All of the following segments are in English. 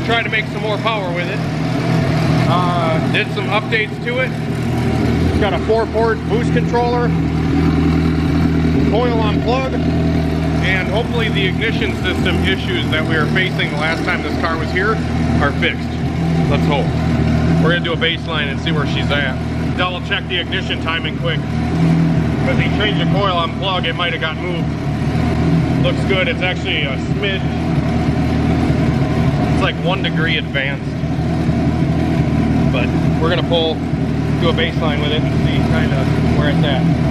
try to make some more power with it. Did some updates to it. It's got a 4-port boost controller, coil on plug, and hopefully the ignition system issues that we were facing the last time this car was here are fixed. Let's hope. We're gonna do a baseline and see where she's at. Double check the ignition timing quick. Because he changed the coil on plug, it might have got moved. Looks good. It's actually a smidge. It's like 1 degree advanced. But we're gonna do a baseline with it and see kind of where it's at.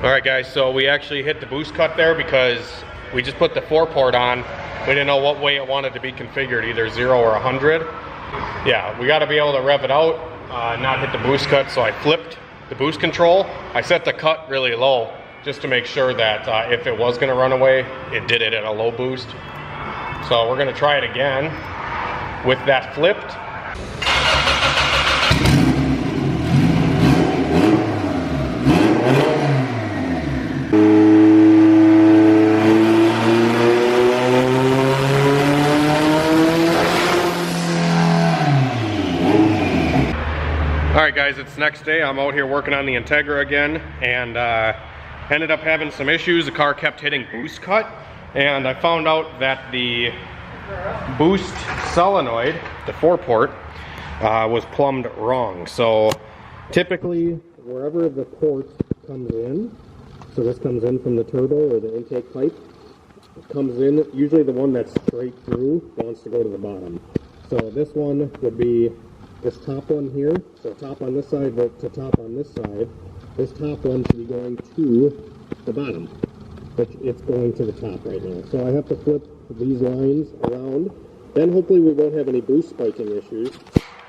Alright guys, so we actually hit the boost cut there because we just put the 4-port on. We didn't know what way it wanted to be configured, either 0 or 100. Yeah, we got to be able to rev it out, not hit the boost cut, so I flipped the boost control. I set the cut really low just to make sure that if it was going to run away, it did it at a low boost. So we're going to try it again with that flipped. Alright guys, it's next day. I'm out here working on the Integra again, and ended up having some issues. The car kept hitting boost cut, and I found out that the boost solenoid, the 4-port, was plumbed wrong. So typically wherever the port comes in, so this comes in from the turbo or the intake pipe, it comes in, usually the one that's straight through wants to go to the bottom. So this one would be this top one here, so top on this side to top on this side. This top one should be going to the bottom, but it's going to the top right now. So I have to flip these lines around. Then hopefully we won't have any boost spiking issues.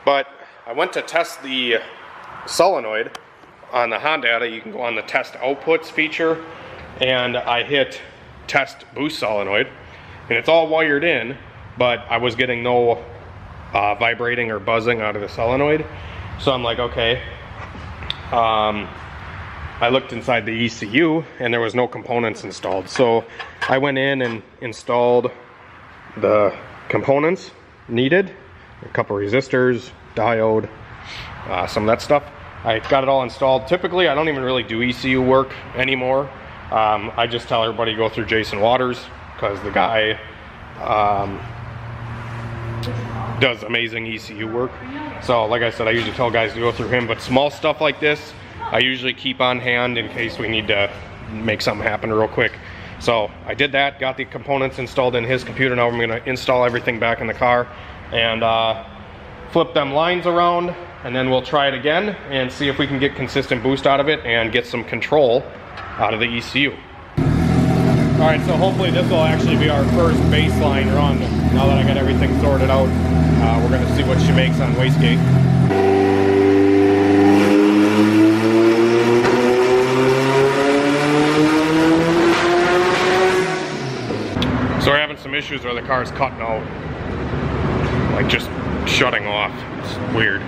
But I went to test the solenoid on the Honda. You can go on the test outputs feature, and I hit test boost solenoid, and it's all wired in, but I was getting no vibrating or buzzing out of the solenoid. So I'm like, okay. I looked inside the ECU and there was no components installed. So I went in and installed the components needed, a couple resistors, diode, some of that stuff. I got it all installed. Typically I don't even really do ECU work anymore. I just tell everybody to go through Jason Waters, because the guy does amazing ECU work. So like I said, I usually tell guys to go through him, but small stuff like this I usually keep on hand in case we need to make something happen real quick. So I did that, got the components installed in his computer. Now I'm going to install everything back in the car and flip them lines around, and then we'll try it again and see if we can get consistent boost out of it and get some control out of the ECU. Alright, so hopefully this will actually be our first baseline run. Now that I got everything sorted out, we're going to see what she makes on wastegate. So we're having some issues where the car's cutting out, like just shutting off. It's weird.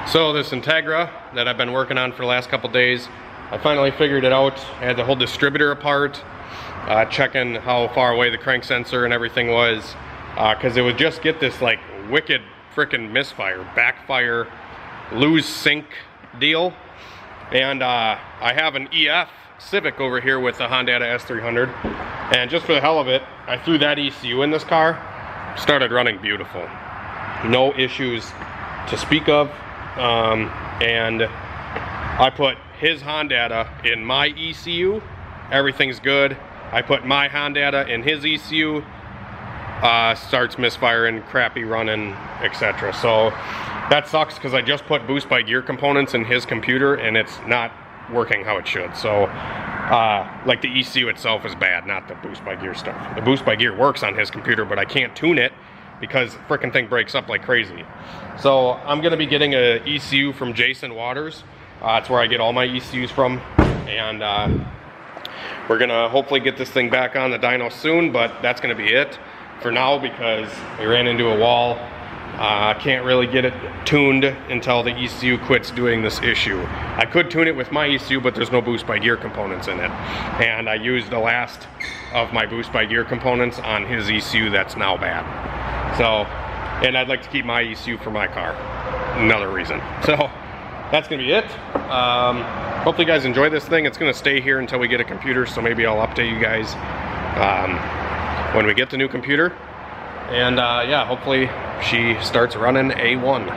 So this Integra that I've been working on for the last couple days, I finally figured it out. I had the whole distributor apart, checking how far away the crank sensor and everything was, because it would just get this like wicked frickin' misfire, backfire, lose sync deal. And I have an EF Civic over here with the Honda S300, and just for the hell of it, I threw that ECU in this car, started running beautiful. No issues to speak of. And I put his HON data in my ECU, everything's good. I put my HON data in his ECU, starts misfiring, crappy running, etc. So that sucks because I just put boost by gear components in his computer and it's not working how it should. So like the ECU itself is bad, not the boost by gear stuff. The boost by gear works on his computer, but I can't tune it because the frickin' thing breaks up like crazy. So I'm gonna be getting a ECU from Jason Waters. That's where I get all my ECUs from, and we're gonna hopefully get this thing back on the dyno soon, but that's gonna be it for now because we ran into a wall. I can't really get it tuned until the ECU quits doing this issue. I could tune it with my ECU, but there's no boost by gear components in it. And I used the last of my boost by gear components on his ECU that's now bad. So, and I'd like to keep my ECU for my car. Another reason. So, that's gonna be it. Hopefully you guys enjoy this thing. It's gonna stay here until we get a computer, so maybe I'll update you guys when we get the new computer. And yeah, hopefully she starts running A1.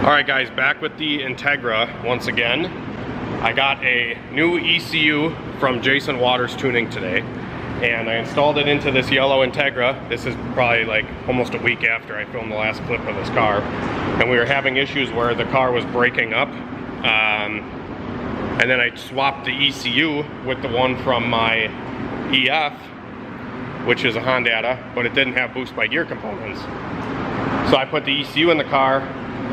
All right guys, back with the Integra once again. I got a new ECU from Jason Waters Tuning today, and I installed it into this yellow Integra. This is probably like almost a week after I filmed the last clip of this car, and we were having issues where the car was breaking up. And then I swapped the ECU with the one from my EF, which is a HON data, but it didn't have boost by gear components. So I put the ECU in the car,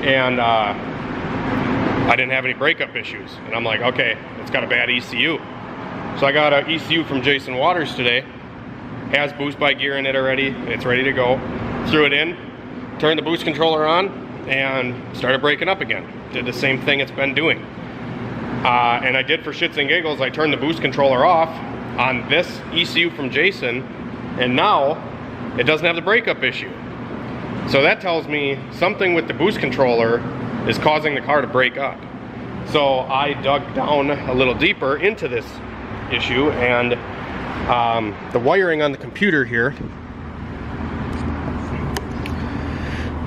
and I didn't have any breakup issues. And I'm like, okay, it's got a bad ECU. So I got an ECU from Jason Waters today. Has boost by gear in it already. It's ready to go. Threw it in, turned the boost controller on, and started breaking up again. Did the same thing it's been doing. And I did for shits and giggles, I turned the boost controller off on this ECU from Jason, and now it doesn't have the breakup issue. So that tells me something with the boost controller is causing the car to break up. So I dug down a little deeper into this issue, and the wiring on the computer here.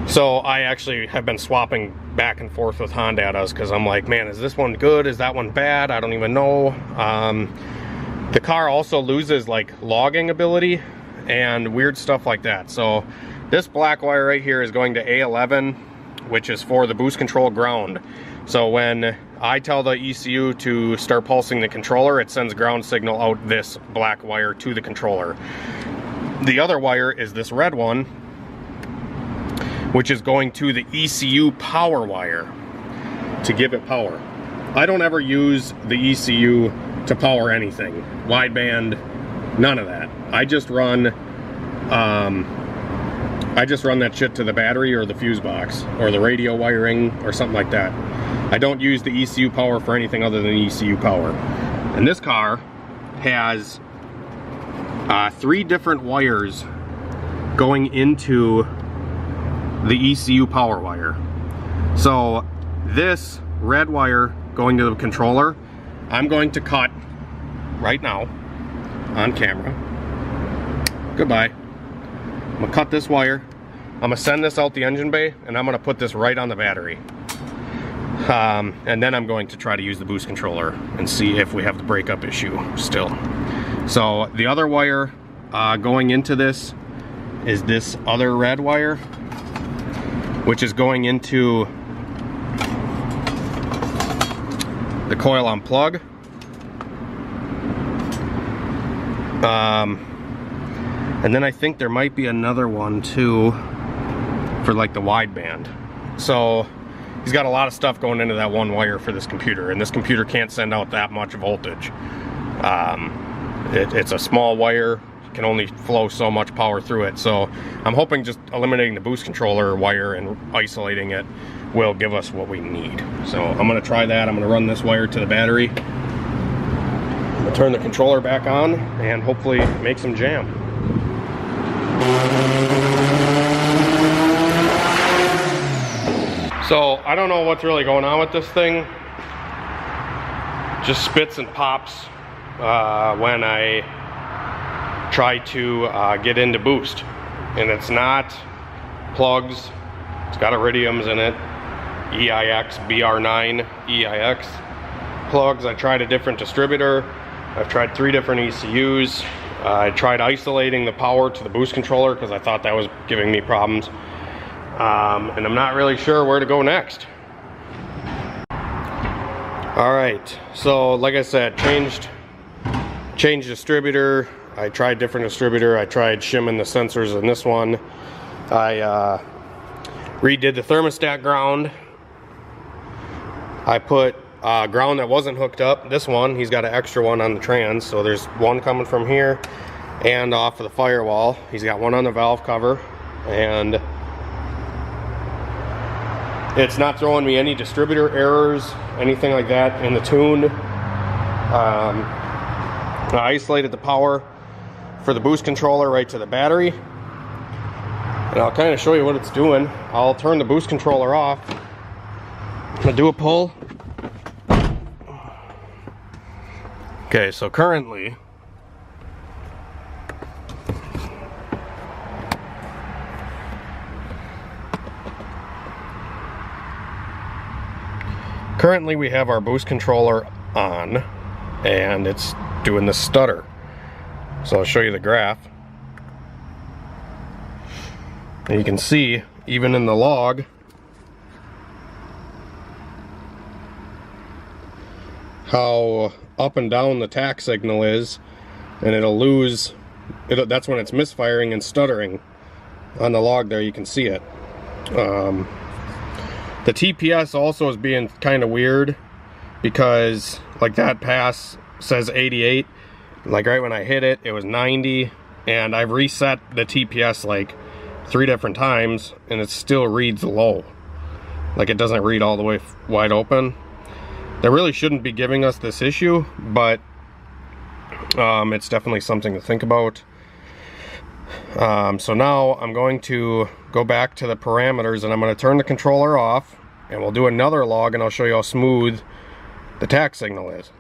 So I actually have been swapping back and forth with HON datas because I'm like, man, is this one good? Is that one bad? I don't even know. The car also loses like logging ability and weird stuff like that. So this black wire right here is going to A11, which is for the boost control ground. So when I tell the ECU to start pulsing the controller, it sends ground signal out this black wire to the controller. The other wire is this red one, which is going to the ECU power wire to give it power. I don't ever use the ECU to power anything. Wideband, none of that. I just run that shit to the battery or the fuse box or the radio wiring or something like that. I don't use the ECU power for anything other than ECU power. And this car has 3 different wires going into the ECU power wire. So this red wire going to the controller, I'm going to cut right now on camera. Goodbye. I'm gonna cut this wire. I'm gonna send this out the engine bay, and I'm gonna put this right on the battery. And then I'm going to try to use the boost controller and see if we have the breakup issue still. So the other wire going into this is this other red wire, which is going into the coil on plug. And then I think there might be another one too for like the wideband. So he's got a lot of stuff going into that one wire for this computer, and this computer can't send out that much voltage. It's a small wire, can only flow so much power through it. So I'm hoping just eliminating the boost controller wire and isolating it will give us what we need. So I'm gonna try that. I'm gonna run this wire to the battery. I'm gonna turn the controller back on and hopefully make some jam. So I don't know what's really going on with this thing. Just spits and pops when I try to get into boost, and it's not plugs. It's got iridiums in it, EIX, BR9 EIX. plugs. I tried a different distributor. I've tried 3 different ECUs. I tried isolating the power to the boost controller because I thought that was giving me problems. And I'm not really sure where to go next. Alright, so like I said, changed distributor. I tried different distributor. I tried shimming the sensors in this one. I redid the thermostat ground. I put ground that wasn't hooked up. This one, he's got an extra one on the trans, so there's one coming from here and off of the firewall. He's got one on the valve cover, and it's not throwing me any distributor errors, anything like that in the tune. I isolated the power for the boost controller right to the battery, and I'll kind of show you what it's doing. I'll turn the boost controller off. I'm gonna do a pull. Okay, so currently we have our boost controller on, and it's doing the stutter. So I'll show you the graph. And you can see, even in the log, how up and down the tach signal is, and it'll lose, that's when it's misfiring and stuttering. On the log there, you can see it. The TPS also is being kind of weird, because like that pass says 88, like right when I hit it, it was 90, and I've reset the TPS like 3 different times, and it still reads low. Like it doesn't read all the way wide open. They really shouldn't be giving us this issue, but it's definitely something to think about. So now I'm going to go back to the parameters, and I'm going to turn the controller off, and we'll do another log, and I'll show you how smooth the tach signal is.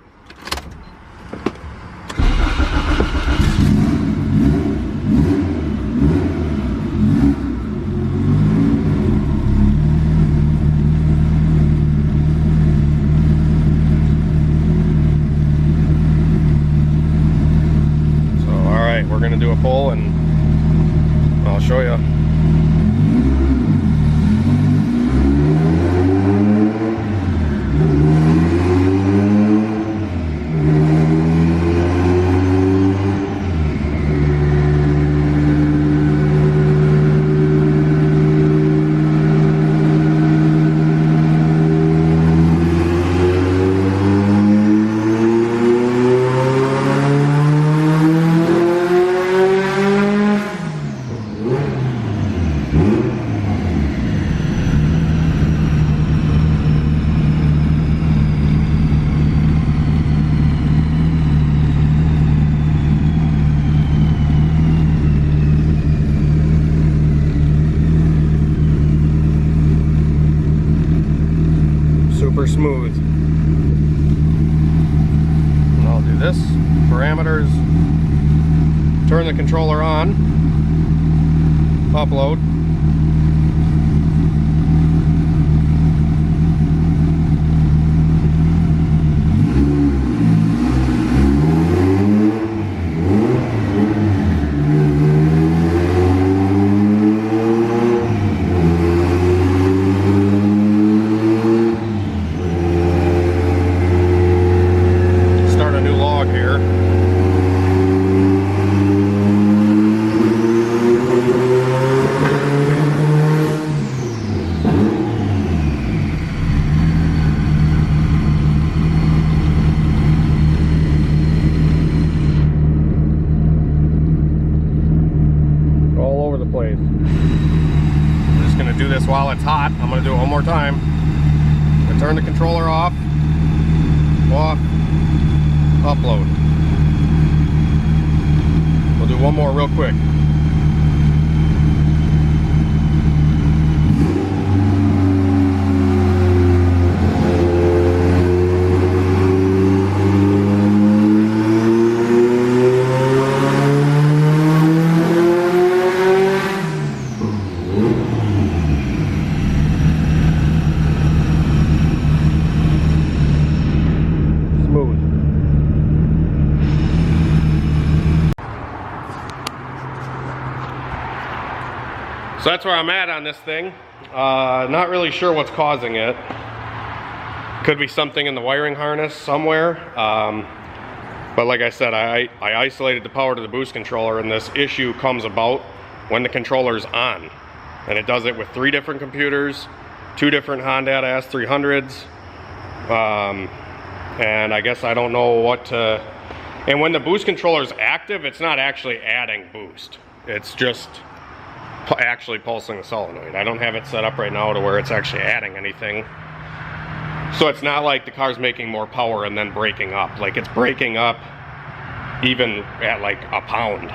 We're going to do a pull, and I'll show you. Super smooth. And I'll do this, parameters, turn the controller on, upload. Place. I'm just going to do this while it's hot. I'm going to do it one more time. I'm going to turn the controller off, upload. We'll do one more real quick. So that's where I'm at on this thing. Not really sure what's causing it. Could be something in the wiring harness somewhere. But like I said, I isolated the power to the boost controller, and this issue comes about when the controller's on. And it does it with 3 different computers, 2 different Honda S300s. And I guess I don't know what to... And when the boost controller's active, it's not actually adding boost. It's just actually pulsing the solenoid. I don't have it set up right now to where it's actually adding anything. So it's not like the car's making more power and then breaking up. Like, it's breaking up even at like a pound.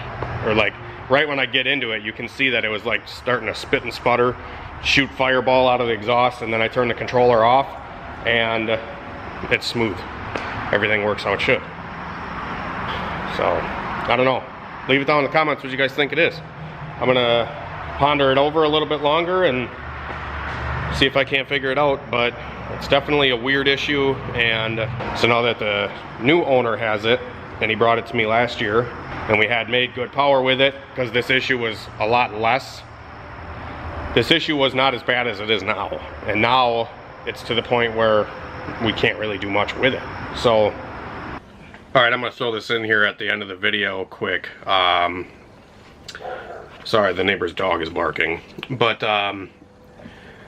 Or like right when I get into it, you can see that it was like starting to spit and sputter, shoot fireball out of the exhaust, and then I turn the controller off and it's smooth. Everything works how it should. So, I don't know. Leave it down in the comments what you guys think it is. I'm gonna ponder it over a little bit longer and see if I can't figure it out, but it's definitely a weird issue. And so now that the new owner has it, and he brought it to me last year, and we had made good power with it, because this issue was a lot less. This issue was not as bad as it is now, and now it's to the point where we can't really do much with it. So, all right, I'm gonna throw this in here at the end of the video quick. Sorry, the neighbor's dog is barking. But,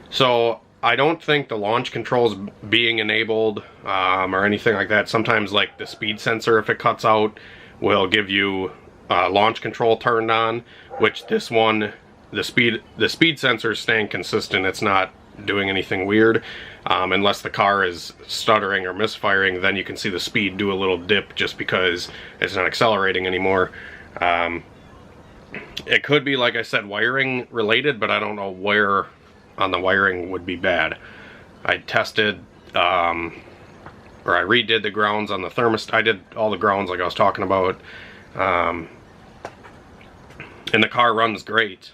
so I don't think the launch controls being enabled or anything like that. Sometimes like the speed sensor, if it cuts out, will give you launch control turned on, which this one, the speed sensor is staying consistent. It's not doing anything weird. Unless the car is stuttering or misfiring, then you can see the speed do a little dip just because it's not accelerating anymore. It could be, like I said, wiring related, but I don't know where on the wiring would be bad. I tested, or I redid the grounds on the thermostat. I did all the grounds like I was talking about. And the car runs great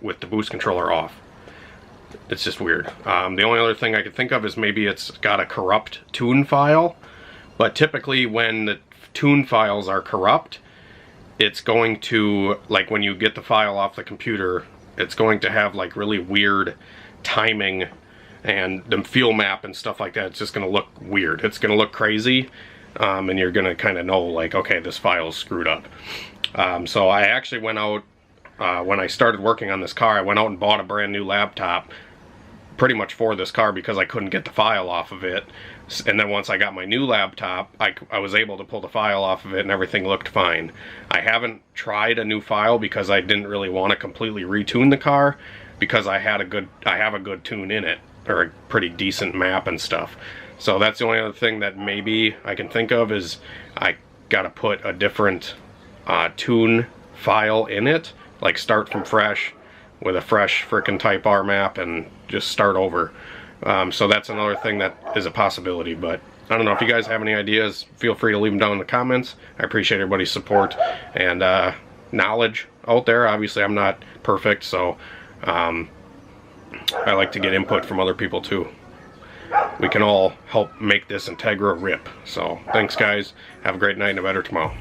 with the boost controller off. It's just weird. The only other thing I could think of is maybe it's got a corrupt tune file. But typically when the tune files are corrupt, it's going to, like when you get the file off the computer, it's going to have like really weird timing and the fuel map and stuff like that. It's just going to look weird. It's going to look crazy, and you're going to kind of know like, okay, this file's screwed up. So I actually went out, when I started working on this car, I went out and bought a brand new laptop pretty much for this car because I couldn't get the file off of it. And then once I got my new laptop, I was able to pull the file off of it and everything looked fine. I haven't tried a new file because I didn't really want to completely retune the car, because I have a good tune in it, or a pretty decent map and stuff. So that's the only other thing that maybe I can think of, is I gotta put a different tune file in it, like start from fresh with a fresh frickin' Type R map and just start over. So that's another thing that is a possibility, but I don't know. If you guys have any ideas, feel free to leave them down in the comments. I appreciate everybody's support and knowledge out there. Obviously I'm not perfect, so I like to get input from other people too. We can all help make this Integra rip. So thanks guys, have a great night and a better tomorrow.